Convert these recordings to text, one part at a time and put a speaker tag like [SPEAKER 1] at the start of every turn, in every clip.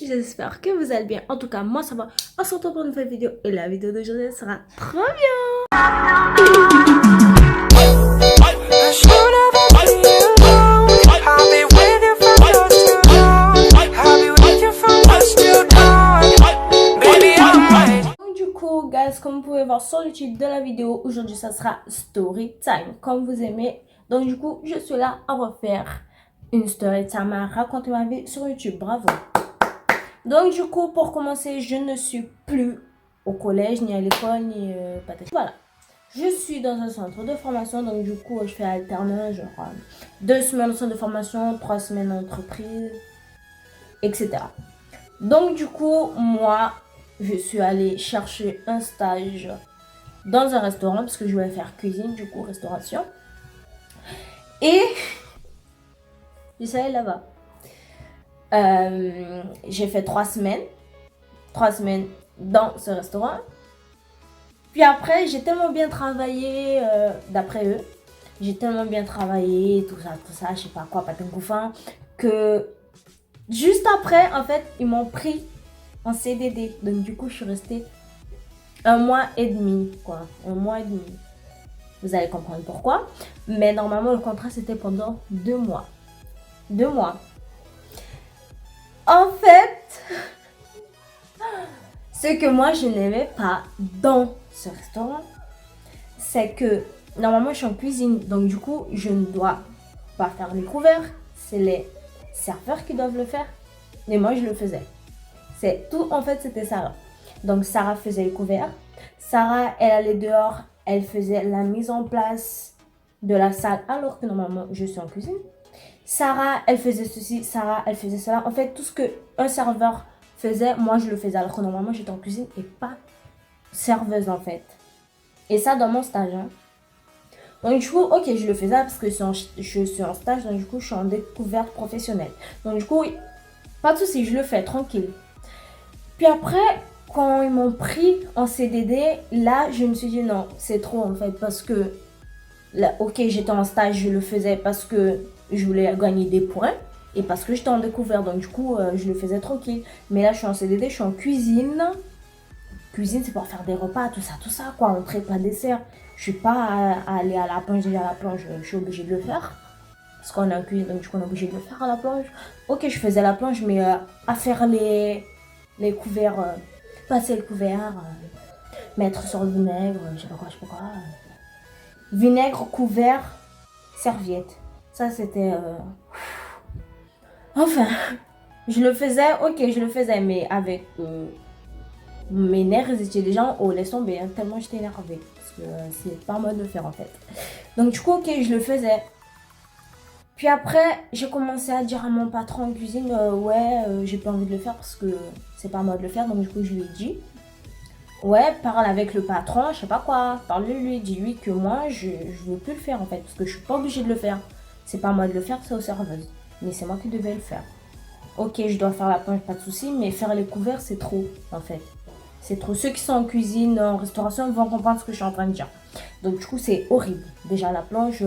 [SPEAKER 1] j'espère que vous allez bien. En tout cas, moi ça va. On se retrouve pour une nouvelle vidéo et la vidéo d'aujourd'hui sera trop bien. Donc du coup, guys, comme vous pouvez voir sur le titre de la vidéo, aujourd'hui ça sera story time, comme vous aimez. Donc du coup, je suis là à refaire une story time, à raconter ma vie sur YouTube. Bravo. Donc du coup, pour commencer, je ne suis plus au collège, ni à l'école, ni patati. Voilà. Je suis dans un centre de formation, donc du coup, je fais alternance, genre 2 semaines au centre de formation, 3 semaines en entreprise, etc. Donc du coup, moi, je suis allée chercher un stage dans un restaurant, parce que je voulais faire cuisine, du coup, restauration. Et je suis allée là-bas. J'ai fait 3 semaines dans ce restaurant. Puis après, j'ai tellement bien travaillé, d'après eux, j'ai tellement bien travaillé, tout ça, je sais pas quoi, patin couffin, que juste après, en fait, ils m'ont pris en CDD. Donc du coup, je suis restée 1 mois et demi, quoi, 1 mois et demi. Vous allez comprendre pourquoi. Mais normalement, le contrat, c'était pendant 2 mois. 2 mois. En fait, ce que moi, je n'aimais pas dans ce restaurant, c'est que normalement, je suis en cuisine. Donc, du coup, je ne dois pas faire les couverts. C'est les serveurs qui doivent le faire. Mais moi, je le faisais. C'est tout, en fait, c'était Sarah. Donc, Sarah faisait les couverts. Sarah, elle allait dehors. Elle faisait la mise en place de la salle alors que normalement, je suis en cuisine. Sarah, elle faisait ceci, Sarah, elle faisait cela. En fait, tout ce qu'un serveur faisait, moi, je le faisais. Alors que normalement, j'étais en cuisine et pas serveuse, en fait. Et ça, dans mon stage. Hein. Donc, du coup, ok, je le faisais parce que je suis en stage. Donc, du coup, je suis en découverte professionnelle. Donc, du coup, pas de souci, je le fais, tranquille. Puis après, quand ils m'ont pris en CDD, là, je me suis dit non, c'est trop, en fait. Parce que, là, ok, j'étais en stage, je le faisais parce que je voulais gagner des points et parce que j'étais en découverte, donc du coup je le faisais tranquille. Mais là je suis en CDD, je suis en cuisine. Cuisine, c'est pour faire des repas, tout ça quoi, entrée, plat, dessert. Je suis pas à aller à la planche. Déjà à la planche, je suis obligée de le faire parce qu'on est en cuisine, donc du coup on est obligé de le faire à la planche. Ok, je faisais la planche, mais à faire les couverts, passer le couvert, mettre sur le vinaigre, je sais pas quoi. Vinaigre, couvert, serviette. Ça, c'était... Enfin, je le faisais, ok, je le faisais, mais avec mes nerfs, ils étaient déjà en haut, laisse tomber, hein, tellement j'étais énervée. Parce que c'est pas moi de le faire, en fait. Donc, du coup, ok, je le faisais. Puis après, j'ai commencé à dire à mon patron en cuisine, j'ai pas envie de le faire parce que c'est pas moi de le faire. Donc, du coup, je lui ai dit, ouais, parle avec le patron, je sais pas quoi. Parle-lui, dis-lui que moi, je veux plus le faire, en fait. Parce que je suis pas obligée de le faire. C'est pas moi de le faire, c'est aux serveuses. Mais c'est moi qui devais le faire. Ok, je dois faire la planche, pas de souci, mais faire les couverts, c'est trop, en fait. C'est trop. Ceux qui sont en cuisine, en restauration, vont comprendre ce que je suis en train de dire. Donc, du coup, c'est horrible. Déjà, la planche,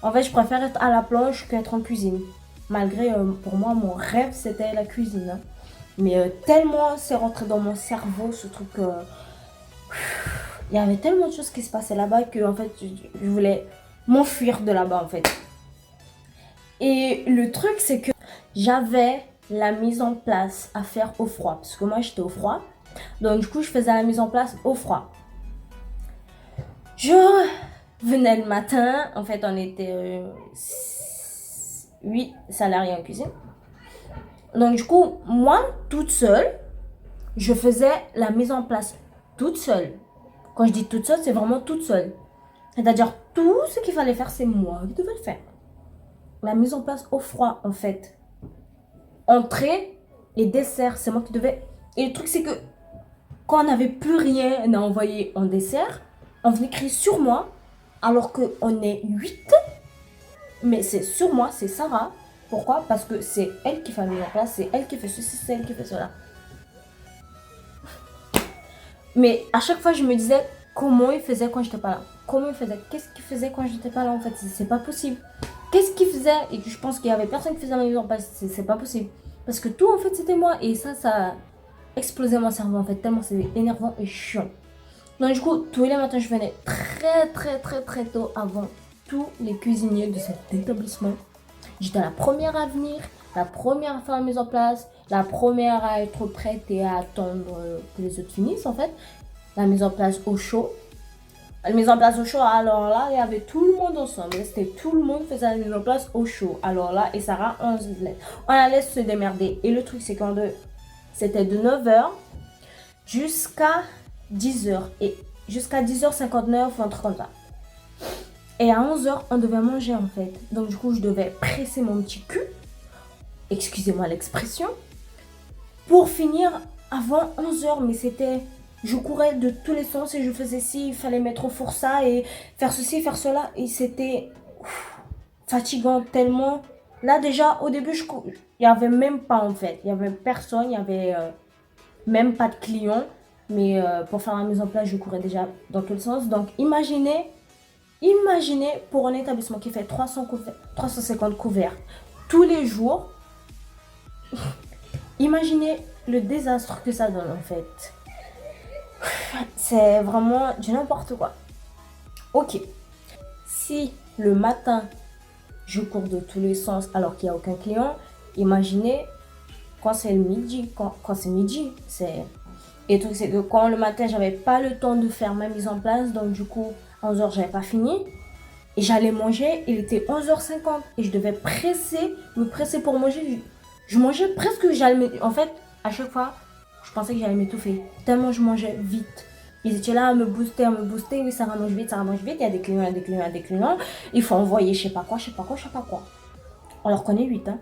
[SPEAKER 1] en fait, je préfère être à la planche qu'être en cuisine. Malgré, pour moi, mon rêve, c'était la cuisine. Hein. Mais tellement c'est rentré dans mon cerveau, ce truc... il y avait tellement de choses qui se passaient là-bas que, en fait, je voulais m'enfuir de là-bas, en fait. Et le truc, c'est que j'avais la mise en place à faire au froid. Parce que moi, j'étais au froid. Donc, du coup, je faisais la mise en place au froid. Je venais le matin. En fait, on était 8 salariés en cuisine. Donc, du coup, moi, toute seule, je faisais la mise en place toute seule. Quand je dis toute seule, c'est vraiment toute seule. C'est-à-dire, tout ce qu'il fallait faire, c'est moi qui devais le faire. La mise en place au froid, en fait. Entrée et dessert, c'est moi qui devais... Et le truc, c'est que quand on n'avait plus rien à envoyer en dessert, on venait crier sur moi, alors qu'on est 8. Mais c'est sur moi, c'est Sarah. Pourquoi? Parce que c'est elle qui fait la mise en place, c'est elle qui fait ceci, c'est elle qui fait cela. Mais à chaque fois, je me disais comment il faisait quand j'étais pas là. Comment il faisait? Qu'est-ce qu'il faisait quand j'étais pas là, en fait? C'est pas possible. Qu'est-ce qu'il faisait? Et je pense qu'il y avait personne qui faisait la mise en place. C'est pas possible. Parce que tout, en fait, c'était moi. Et ça explosait mon cerveau, en fait, tellement c'était énervant et chiant. Donc, du coup, tous les matins, je venais très tôt avant tous les cuisiniers de cet établissement. J'étais la première à venir, la première à faire la mise en place, la première à être prête et à attendre que les autres finissent, en fait. La mise en place au chaud. La mise en place au chaud, alors là, il y avait tout le monde ensemble. C'était tout le monde faisait la mise en place au chaud. Alors là, et Sarah, on la laisse se démerder. Et le truc, c'est quand c'était de 9h jusqu'à 10h. Et jusqu'à 10h59 ou un truc comme ça. Et à 11h, on devait manger en fait. Donc du coup, je devais presser mon petit cul, excusez-moi l'expression, pour finir avant 11h. Mais c'était... Je courais de tous les sens et je faisais ci, il fallait mettre au four ça et faire ceci, faire cela. Et c'était fatigant tellement. Là déjà, au début, il n'y avait même pas en fait. Il n'y avait personne, il n'y avait même pas de clients. Mais pour faire la mise en place, je courais déjà dans quel sens. Donc imaginez pour un établissement qui fait 350 couverts tous les jours, imaginez le désastre que ça donne en fait. C'est vraiment du n'importe quoi. Ok, si le matin je cours de tous les sens alors qu'il n'y a aucun client, imaginez quand c'est le midi, quand c'est midi, Et le truc c'est que quand le matin j'avais pas le temps de faire ma mise en place, donc du coup à 11h j'avais pas fini. Et j'allais manger, il était 11h50 et je devais me presser pour manger. Je mangeais presque, en fait, à chaque fois, je pensais que j'allais m'étouffer. Tellement je mangeais vite. Ils étaient là à me booster. Oui, ça mange vite, il y a des clients. Il faut envoyer je sais pas quoi. On leur connaît 8, hein.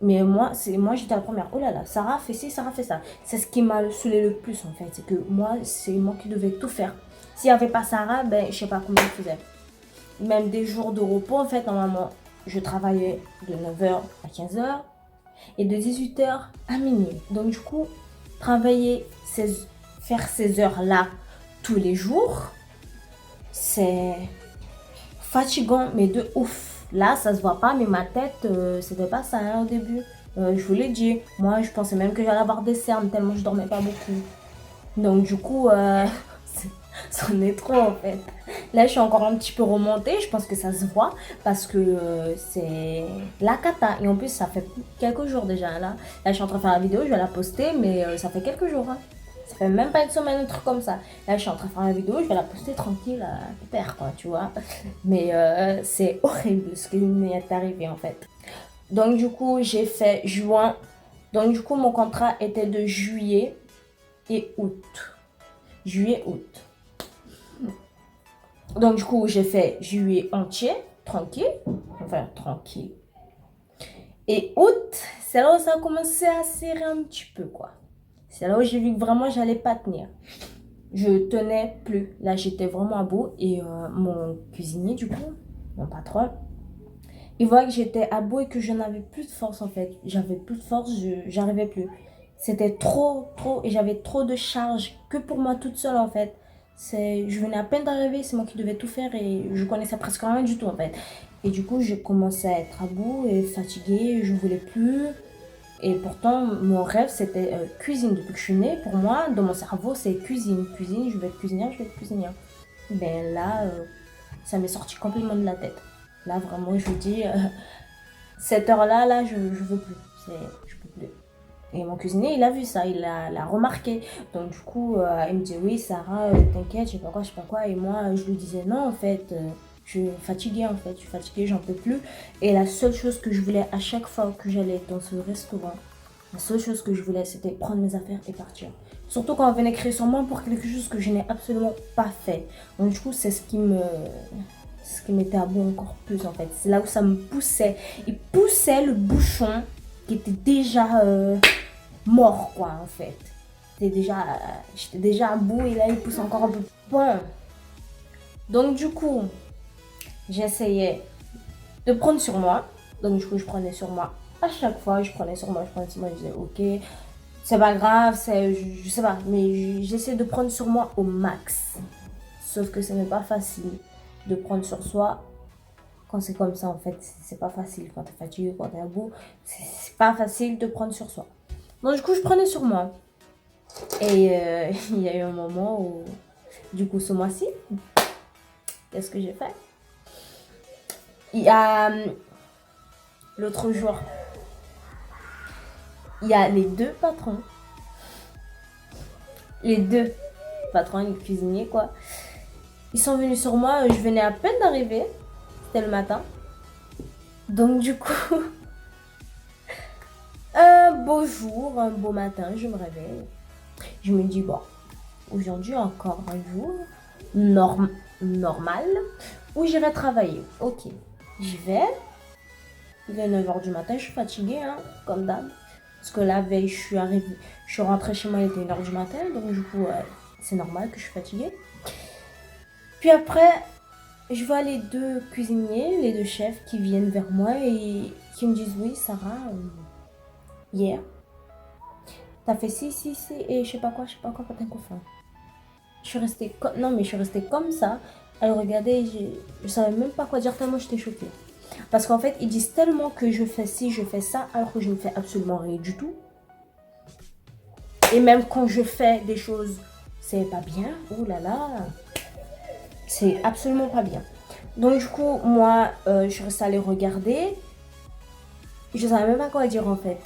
[SPEAKER 1] Mais moi, j'étais la première. Oh là là, Sarah fait ci, Sarah fait ça. C'est ce qui m'a saoulé le plus en fait. C'est que c'est moi qui devais tout faire. S'il n'y avait pas Sarah, je sais pas comment je faisais. Même des jours de repos, en fait, normalement, je travaillais de 9h à 15h et de 18h à minuit. Donc, du coup, faire ces heures-là tous les jours, c'est fatigant, mais de ouf. Là, ça se voit pas, mais ma tête, c'était pas ça hein, au début. Je vous l'ai dit, moi, je pensais même que j'allais avoir des cernes tellement je dormais pas beaucoup. Donc, du coup, c'en est trop en fait. Là, je suis encore un petit peu remontée. Je pense que ça se voit parce que c'est la cata. Et en plus, ça fait quelques jours déjà. Là, je suis en train de faire la vidéo. Je vais la poster, mais ça fait quelques jours. Hein. Ça fait même pas une semaine, un truc comme ça. Là, je suis en train de faire la vidéo. Je vais la poster tranquille, pépère, quoi, tu vois. Mais c'est horrible ce qui m'est arrivé en fait. Donc, du coup, j'ai fait juin. Donc, du coup, mon contrat était de juillet et août. Juillet-août. Donc, du coup, j'ai fait juillet entier, tranquille. Et août, c'est là où ça a commencé à serrer un petit peu, quoi. C'est là où j'ai vu que vraiment, j'allais pas tenir. Je tenais plus. Là, j'étais vraiment à bout. Et mon cuisinier, du coup, mon patron, il voit que j'étais à bout et que je n'avais plus de force, en fait. J'avais plus de force, j'arrivais plus. C'était trop, et j'avais trop de charge que pour moi toute seule, en fait. Je venais à peine d'arriver, c'est moi qui devais tout faire et je connaissais presque rien du tout en fait. Et du coup, j'ai commencé à être à bout et fatiguée, je voulais plus. Et pourtant, mon rêve c'était cuisine. Depuis que je suis née, pour moi, dans mon cerveau, c'est cuisine. Cuisine, je vais être cuisinière. Ben là, ça m'est sorti complètement de la tête. Là, vraiment, je vous dis, cette heure-là, là, je veux plus. Je peux plus. Et mon cuisinier, il a vu ça, il l'a remarqué. Donc, du coup, il me dit oui, Sarah, t'inquiète, je sais pas quoi. Et moi, je lui disais non, en fait, je suis fatiguée, j'en peux plus. Et la seule chose que je voulais à chaque fois que j'allais dans ce restaurant, la seule chose que je voulais, c'était prendre mes affaires et partir. Surtout quand on venait créer sur moi pour quelque chose que je n'ai absolument pas fait. Donc, du coup, c'est ce qui m'était à bout encore plus, en fait. C'est là où ça me poussait. Il poussait le bouchon qui était déjà mort quoi en fait. J'étais déjà à bout et là il pousse encore un peu. Bon. Donc du coup, j'essayais de prendre sur moi. Donc du coup, je prenais sur moi. À chaque fois, je prenais sur moi, je disais ok, c'est pas grave, je sais pas, mais j'essaie de prendre sur moi au max. Sauf que ce n'est pas facile de prendre sur soi quand c'est comme ça, en fait, c'est pas facile. Quand t'es fatigué, quand t'es à bout, c'est pas facile de prendre sur soi. Donc, du coup, je prenais sur moi. Et il y a eu un moment où, du coup, ce mois-ci, qu'est-ce que j'ai fait? Il y a l'autre jour, il y a les deux patrons, les cuisiniers, quoi. Ils sont venus sur moi, je venais à peine d'arriver, c'était le matin. Donc, du coup, un beau jour, un beau matin, je me réveille. Je me dis, bon, aujourd'hui encore un jour normal où j'irai travailler. Ok, j'y vais. Il est 9h du matin, je suis fatiguée, hein, comme d'hab. Parce que la veille, je suis rentrée chez moi, il était 1h du matin. Donc du coup, c'est normal que je suis fatiguée. Puis après, je vois les deux cuisiniers, les deux chefs qui viennent vers moi et qui me disent, oui, Sarah, hier, t'as fait ci, et je sais pas quoi, pas t'es confiant. Je suis restée comme ça. Elle regardait, je savais même pas quoi dire tellement j'étais choquée. Parce qu'en fait, ils disent tellement que je fais ci, je fais ça, alors que je ne fais absolument rien du tout. Et même quand je fais des choses, c'est pas bien. Ouh là là, c'est absolument pas bien. Donc du coup, moi, je suis restée à les regarder. Je savais même pas quoi dire en fait.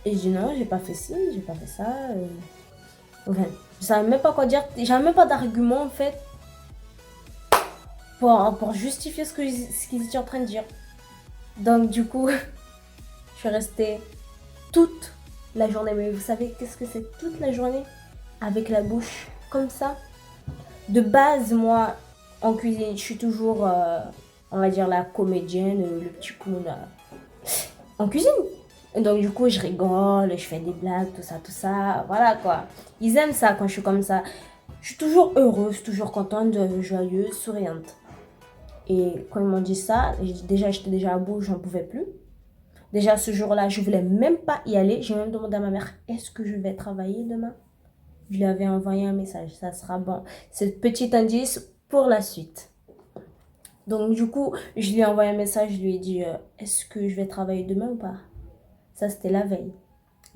[SPEAKER 1] Et je dis non, j'ai pas fait ci, j'ai pas fait ça. Enfin, je savais même pas quoi dire. J'avais même pas d'argument en fait pour justifier ce qu'ils étaient en train de dire. Donc du coup, je suis restée toute la journée. Mais vous savez qu'est-ce que c'est toute la journée avec la bouche comme ça? De base, moi, en cuisine, je suis toujours, on va dire, la comédienne, le petit clown en cuisine. Et donc du coup, je rigole, je fais des blagues, tout ça, voilà quoi. Ils aiment ça quand je suis comme ça. Je suis toujours heureuse, toujours contente, joyeuse, souriante. Et quand ils m'ont dit ça, j'étais déjà à bout, j'en pouvais plus. Déjà ce jour-là, je voulais même pas y aller. J'ai même demandé à ma mère, est-ce que je vais travailler demain? Je lui avais envoyé un message, ça sera bon. C'est le petit indice pour la suite. Donc du coup, je lui ai envoyé un message, je lui ai dit, est-ce que je vais travailler demain ou pas? Ça, c'était la veille.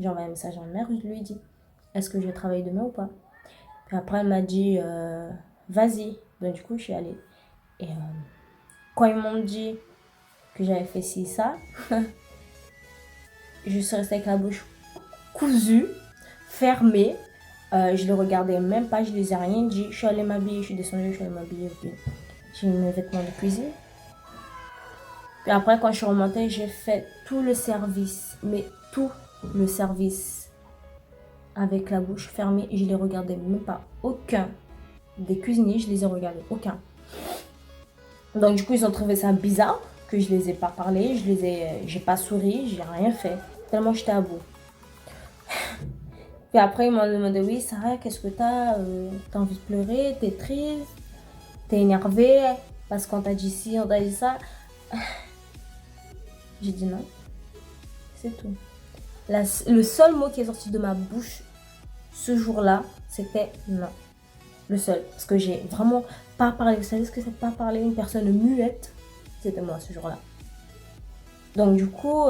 [SPEAKER 1] J'ai envoyé un message à ma mère, je lui ai dit, est-ce que je vais travailler demain ou pas? Puis après, elle m'a dit, vas-y. Donc du coup, je suis allée. Et quand ils m'ont dit que j'avais fait ci, ça, je suis restée avec la bouche cousue, fermée. Je les regardais même pas, je les ai rien dit. Je suis allée m'habiller, je suis descendue, je suis allée m'habiller. Puis j'ai mis mes vêtements de cuisine. Puis après, quand je suis remontée, j'ai fait tout le service, mais tout le service avec la bouche fermée. Et je les regardais même pas. Aucun des cuisiniers, je les ai regardés. Aucun. Donc du coup, ils ont trouvé ça bizarre que je les ai pas parlé, j'ai pas souri, j'ai rien fait. Tellement j'étais à bout. Puis après, ils m'ont demandé, oui, Sarah, qu'est-ce que t'as? T'as envie de pleurer? T'es triste? T'es énervée? Parce qu'on t'a dit ci, on t'a dit ça. J'ai dit non. C'est tout. Le seul mot qui est sorti de ma bouche ce jour-là, c'était non. Le seul. Parce que j'ai vraiment pas parlé. Vous savez ce que c'est pas parler? Une personne muette, c'était moi ce jour-là. Donc du coup,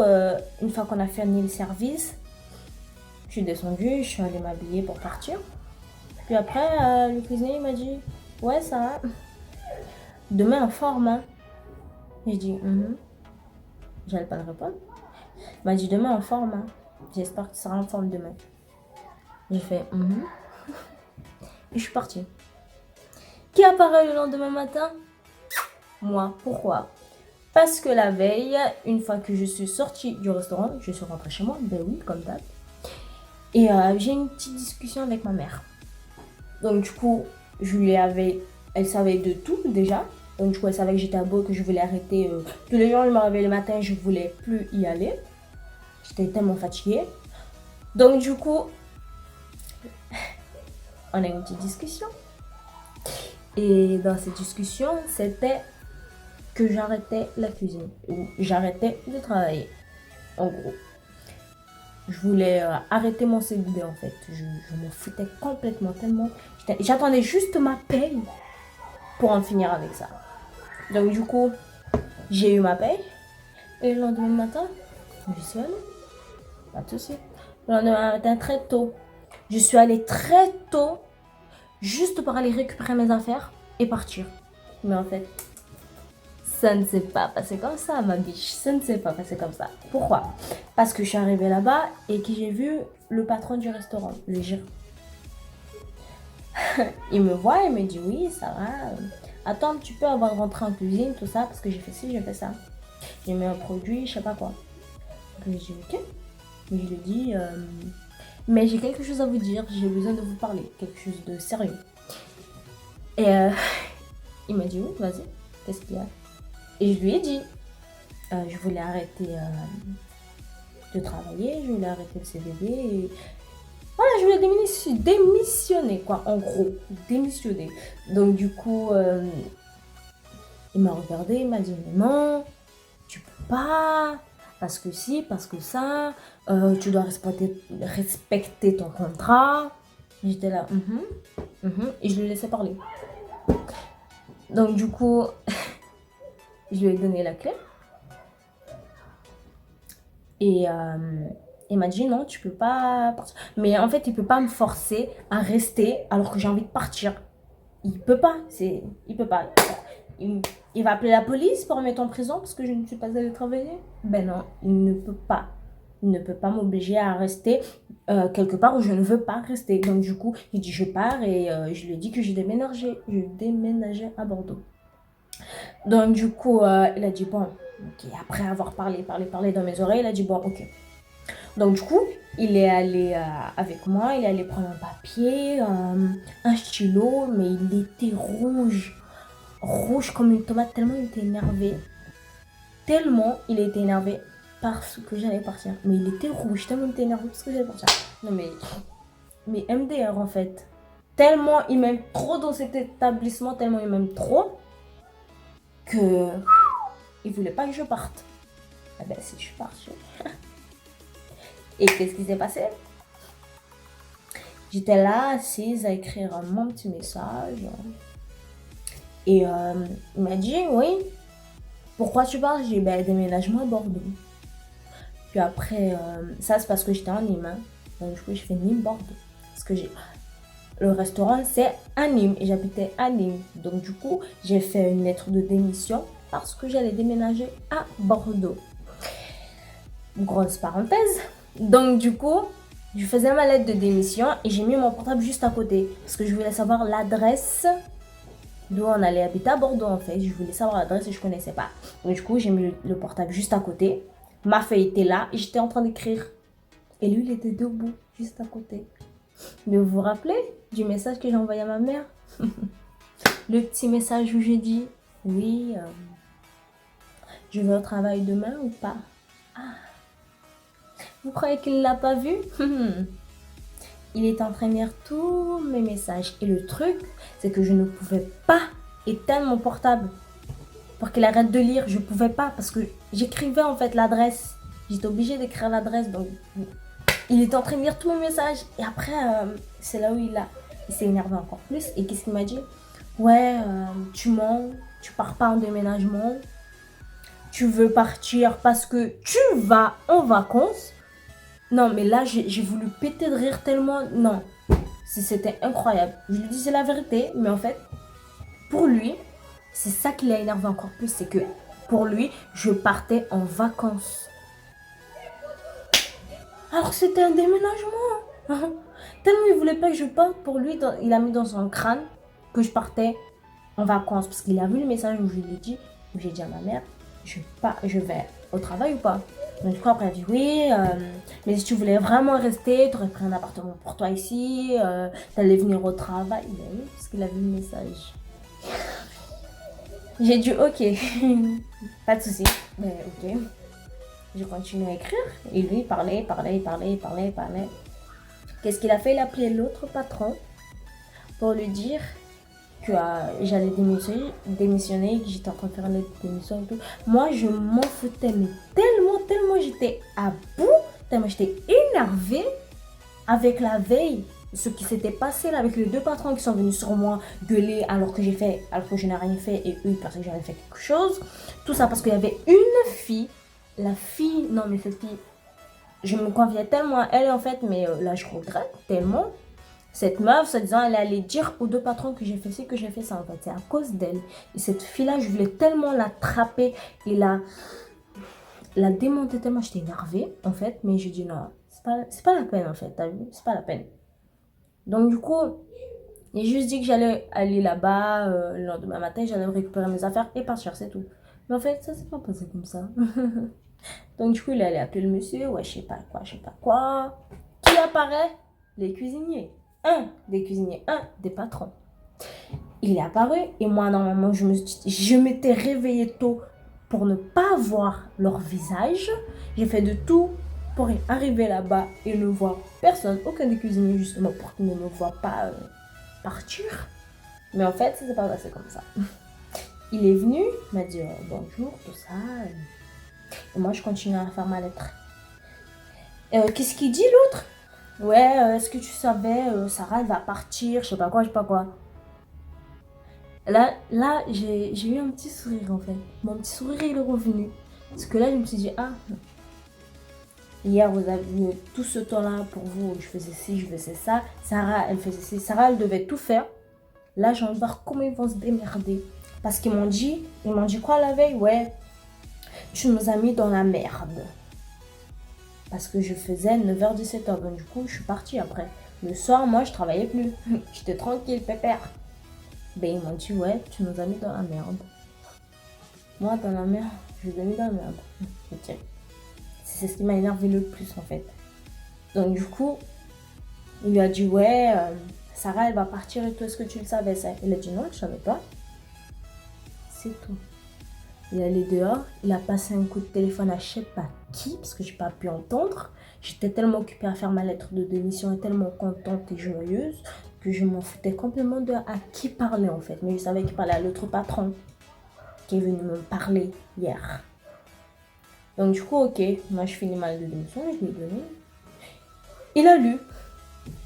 [SPEAKER 1] une fois qu'on a fini le service, je suis descendue, je suis allée m'habiller pour partir. Puis après, le cuisinier m'a dit, ouais, ça va. Demain en forme, hein. J'ai dit, j'allais pas le répondre. Il m'a dit, demain en forme, hein. J'espère que tu seras en forme demain. J'ai fait, Et je suis partie. Qui apparaît le lendemain matin? Moi. Pourquoi? Parce que la veille, une fois que je suis sortie du restaurant, je suis rentrée chez moi. Ben oui, comme d'hab. Et j'ai une petite discussion avec ma mère. Donc du coup, elle savait de tout déjà. Donc du coup, elle savait que j'étais à bout, que je voulais arrêter. Tous les jours, je me réveillais le matin, je voulais plus y aller. J'étais tellement fatiguée. Donc du coup, on a eu une petite discussion. Et dans cette discussion, c'était que j'arrêtais la cuisine. Ou j'arrêtais de travailler. En gros. Je voulais arrêter mon CDD en fait. Je m'en foutais complètement tellement. J'attendais juste ma paye pour en finir avec ça. Donc du coup, J'ai eu ma paye. Et le lendemain matin, je suis allée. Pas de souci. Le lendemain matin, très tôt. Je suis allée très tôt, juste pour aller récupérer mes affaires et partir. Mais en fait, ça ne s'est pas passé comme ça, ma biche. Ça ne s'est pas passé comme ça. Pourquoi? Parce que je suis arrivée là-bas et que j'ai vu le patron du restaurant, le gérant. Il me voit et me dit oui, ça va. Attends un petit peu avant de rentrer en cuisine, tout ça, parce que j'ai fait ci, j'ai fait ça. J'ai mis un produit, je sais pas quoi. Donc je dis ok. Mais je lui dis, mais j'ai quelque chose à vous dire, j'ai besoin de vous parler, quelque chose de sérieux. Et il m'a dit oui, vas-y, qu'est-ce qu'il y a? Et je lui ai dit, je voulais arrêter de travailler, je voulais arrêter le CDD. Et voilà, je voulais démissionner, quoi, en gros, démissionner. Donc du coup, il m'a regardé, il m'a dit, mais non, tu peux pas, parce que si, parce que ça, tu dois respecter ton contrat. J'étais là, et je lui laissais parler. Donc du coup, je lui ai donné la clé. Et il m'a dit non, tu peux pas partir. Mais en fait, il peut pas me forcer à rester alors que j'ai envie de partir. Il peut pas, il peut pas. Il va appeler la police pour me mettre en prison parce que je ne suis pas allée travailler. Ben non, il ne peut pas. Il ne peut pas m'obliger à rester quelque part où je ne veux pas rester. Donc du coup, il dit je pars et je lui ai dit que je déménageais à Bordeaux. Donc du coup, il a dit bon, ok. Après avoir parlé dans mes oreilles, il a dit bon, ok. Donc du coup, il est allé avec moi, il est allé prendre un papier, un stylo, mais il était rouge comme une tomate, tellement il était énervé. Tellement il était énervé parce que j'allais partir. Mais il était rouge, tellement il était énervé parce que j'allais partir. Non mais MDR en fait. Tellement il m'aime trop dans cet établissement, tellement il m'aime trop que il voulait pas que je parte. Ah ben si je suis partie. Et qu'est-ce qui s'est passé? J'étais là assise à écrire mon petit message. Et il m'a dit oui. Pourquoi tu pars? J'ai dit ben déménagement à Bordeaux. Puis après, ça c'est parce que j'étais en Nîmes. Hein. Donc du coup je fais Nîmes-Bordeaux. Parce que le restaurant c'est à Nîmes et j'habitais à Nîmes. Donc du coup j'ai fait une lettre de démission parce que j'allais déménager à Bordeaux. Grosse parenthèse. Donc du coup, je faisais ma lettre de démission et j'ai mis mon portable juste à côté. Parce que je voulais savoir l'adresse d'où on allait habiter à Bordeaux en fait. Je voulais savoir l'adresse et je connaissais pas. Donc du coup, j'ai mis le portable juste à côté. Ma feuille était là et j'étais en train d'écrire. Et lui, il était debout, juste à côté. Mais vous vous rappelez du message que j'ai envoyé à ma mère? Le petit message où j'ai dit, oui, je vais au travail demain ou pas? Ah. Vous croyez qu'il ne l'a pas vu? Il est en train de lire tous mes messages. Et le truc, c'est que je ne pouvais pas éteindre mon portable pour qu'il arrête de lire. Je ne pouvais pas parce que j'écrivais en fait l'adresse. J'étais obligée d'écrire l'adresse. Donc, il est en train de lire tous mes messages. Et après, c'est là où il s'est énervé encore plus. Et qu'est-ce qu'il m'a dit? Ouais, tu mens, tu pars pas en déménagement. Tu veux partir parce que tu vas en vacances. Non, mais là, j'ai voulu péter de rire tellement... Non, c'était incroyable. Je lui dis, c'est la vérité, mais en fait, pour lui, c'est ça qui l'a énervé encore plus. C'est que, pour lui, je partais en vacances. Alors, c'était un déménagement. Tellement il voulait pas que je parte, pour lui, il a mis dans son crâne que je partais en vacances. Parce qu'il a vu le message où je lui ai dit, où j'ai dit à ma mère, je vais au travail ou pas? Donc du coup après elle dit oui, mais si tu voulais vraiment rester, tu aurais pris un appartement pour toi ici, t'allais venir au travail. Ben oui, parce qu'il a vu le message. J'ai dit ok, pas de souci. Ben ok. J'ai continué à écrire et lui il parlait. Qu'est-ce qu'il a fait? Il a appelé l'autre patron pour lui dire que j'allais démissionner, que j'étais en train de faire une lettre de démission et tout. Moi, je m'en foutais, mais tellement j'étais à bout, tellement j'étais énervée avec la veille ce qui s'était passé là avec les deux patrons qui sont venus sur moi gueuler alors que je n'ai rien fait et eux ils pensaient que j'avais fait quelque chose. Tout ça parce qu'il y avait une fille, non mais cette fille, je me confiais tellement à elle en fait, mais là je regrette tellement. Cette meuf, se disant, elle allait dire aux deux patrons que j'ai fait ci, que j'ai fait ça en fait. C'est à cause d'elle. Et cette fille-là, je voulais tellement l'attraper et la démonter tellement, j'étais énervée en fait. Mais je dis non, c'est pas la peine en fait, t'as vu, c'est pas la peine. Donc du coup, j'ai juste dit que j'allais aller là-bas le lendemain matin, j'allais récupérer mes affaires et partir, c'est tout. Mais en fait, ça s'est pas passé comme ça. Donc du coup, il allait appeler le monsieur, ouais, je sais pas quoi. Qui apparaît? Les cuisiniers. Un des cuisiniers, un des patrons. Il est apparu et moi, normalement, je m'étais réveillée tôt pour ne pas voir leur visage. J'ai fait de tout pour arriver là-bas et ne voir personne, aucun des cuisiniers, justement, pour qu'ils ne me voient pas partir. Mais en fait, ça s'est pas passé comme ça. Il est venu, il m'a dit bonjour, tout ça. Et moi, je continue à faire ma lettre. Qu'est-ce qu'il dit l'autre? Ouais, est-ce que tu savais, Sarah, elle va partir, je sais pas quoi. Là j'ai eu un petit sourire en fait. Mon petit sourire, il est revenu. Parce que là, je me suis dit, ah, hier, vous avez eu tout ce temps-là pour vous, je faisais ci, je faisais ça. Sarah, elle faisait ci. Sarah, elle devait tout faire. Là, j'ai envie de voir comment ils vont se démerder. Parce qu'ils m'ont dit quoi la veille? Ouais, tu nous as mis dans la merde. Parce que je faisais 9h-17h. Donc du coup, je suis partie après. Le soir, moi, je travaillais plus. J'étais tranquille, pépère. Ben, ils m'ont dit, ouais, tu nous as mis dans la merde. Moi, dans la merde, je les ai mis dans la merde. Ok. C'est ce qui m'a énervé le plus, en fait. Donc du coup, il lui a dit, ouais, Sarah, elle va partir et tout. Est-ce que tu le savais, ça? Il a dit, non, je savais pas. C'est tout. Il est allé dehors, il a passé un coup de téléphone à je sais pas qui, parce que j'ai pas pu entendre. J'étais tellement occupée à faire ma lettre de démission et tellement contente et joyeuse que je m'en foutais complètement de à qui parler en fait. Mais je savais qu'il parlait à l'autre patron qui est venu me parler hier. Donc du coup, ok, moi je finis ma lettre de démission, je lui ai donné. Il a lu. Vous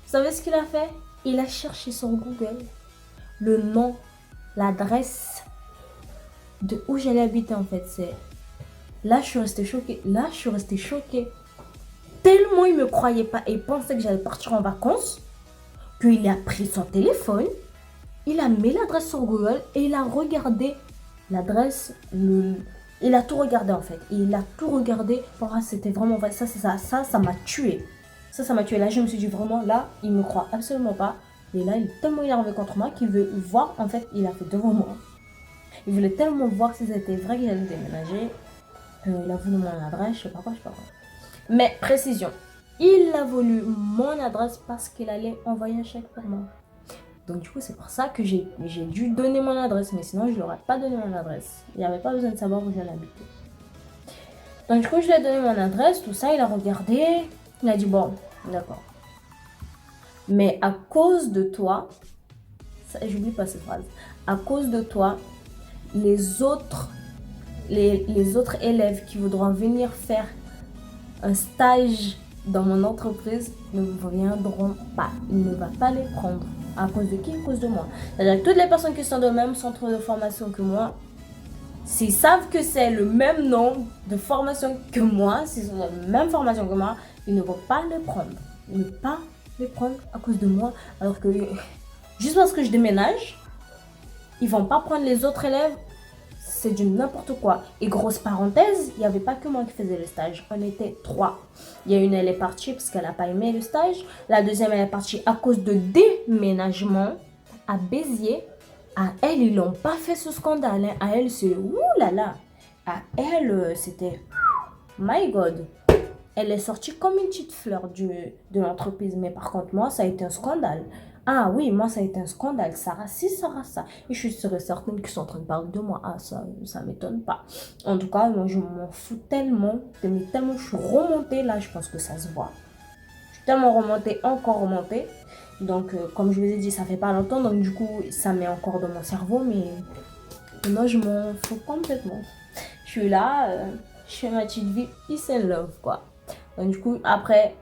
[SPEAKER 1] savez ce qu'il a fait? Il a cherché sur Google le nom, l'adresse de où j'allais habiter en fait. Là, je suis restée choquée. Tellement il me croyait pas et pensait que j'allais partir en vacances, qu'il a pris son téléphone, il a mis l'adresse sur Google et il a regardé l'adresse, il a tout regardé en fait. Et il a tout regardé. Pour moi, c'était vraiment vrai. Ça m'a tué. Ça m'a tué. Là, je me suis dit vraiment, là, il me croit absolument pas. Et là, il est tellement énervé contre moi qu'il veut voir, en fait, il a fait devant moi. Il voulait tellement voir si c'était vrai que j'allais déménager. Il a voulu mon adresse, je sais pas quoi. Mais précision, il a voulu mon adresse parce qu'il allait envoyer un chèque pour moi. Donc du coup, c'est pour ça que j'ai dû donner mon adresse. Mais sinon, je ne l'aurais pas donné mon adresse. Il n'y avait pas besoin de savoir où j'allais habiter. Donc du coup, je lui ai donné mon adresse, tout ça. Il a regardé. Il a dit, bon, d'accord. Mais à cause de toi, j'oublie pas cette phrase. À cause de toi, les autres élèves qui voudront venir faire un stage dans mon entreprise ne viendront pas. Il ne va pas les prendre. À cause de qui? À cause de moi. C'est-à-dire que toutes les personnes qui sont dans le même centre de formation que moi, s'ils savent que c'est le même nom de formation que moi, s'ils sont dans la même formation que moi, ils ne vont pas les prendre. Ils ne vont pas les prendre à cause de moi. Alors que juste parce que je déménage, ils vont pas prendre les autres élèves. C'est du n'importe quoi. Et grosse parenthèse, il n'y avait pas que moi qui faisais le stage. On était 3. Il y a une, elle est partie parce qu'elle n'a pas aimé le stage. La deuxième, elle est partie à cause de déménagement à Béziers. À elle, ils n'ont pas fait ce scandale. Hein. À elle, c'est oulala. À elle, c'était my God. Elle est sortie comme une petite fleur de l'entreprise. Mais par contre, moi, ça a été un scandale. Ah oui, moi, ça a été un scandale. Sarah, si, Sarah, ça. Et je suis sûre et certaine qu'ils sont en train de parler de moi. Ah, ça m'étonne pas. En tout cas, moi, je m'en fous tellement. Tellement, je suis remontée. Là, je pense que ça se voit. Je suis tellement remontée, encore remontée. Donc, comme je vous ai dit, ça fait pas longtemps. Donc, du coup, ça met encore dans mon cerveau. Mais moi, je m'en fous complètement. Je suis là, je fais ma petite vie. Peace and love, quoi. Donc, du coup, après...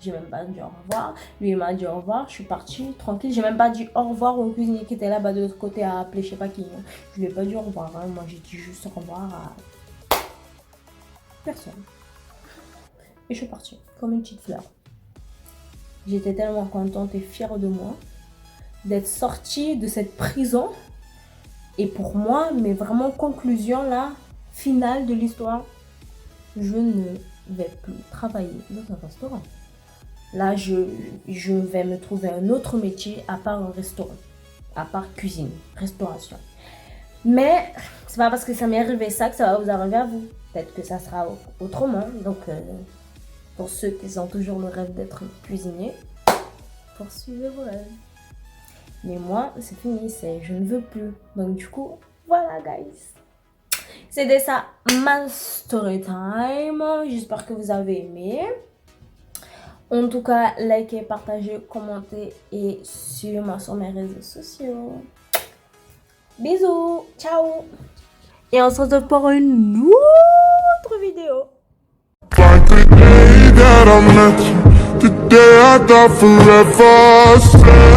[SPEAKER 1] J'ai même pas dit au revoir. Lui, il m'a dit au revoir. Je suis partie tranquille. J'ai même pas dit au revoir au cuisinier qui était là-bas de l'autre côté à appeler je sais pas qui. Je lui ai pas dit au revoir. Hein. Moi, j'ai dit juste au revoir à personne. Et je suis partie comme une petite fleur. J'étais tellement contente et fière de moi d'être sortie de cette prison. Et pour moi, mais vraiment conclusion là, finale de l'histoire, je ne vais plus travailler dans un restaurant. Là, je vais me trouver un autre métier à part un restaurant, à part cuisine, restauration. Mais c'est pas parce que ça m'est arrivé ça que ça va vous arriver à vous. Peut-être que ça sera autrement. Donc, pour ceux qui ont toujours le rêve d'être cuisinier, poursuivez vos rêves. Mais moi, c'est fini, je ne veux plus. Donc du coup, voilà guys. C'était ça, ma story time. J'espère que vous avez aimé. En tout cas, likez, partagez, commentez et suivez-moi sur mes réseaux sociaux. Bisous, ciao. Et on se retrouve pour une autre vidéo.
[SPEAKER 2] Like the day that I met you, the day I thought forever.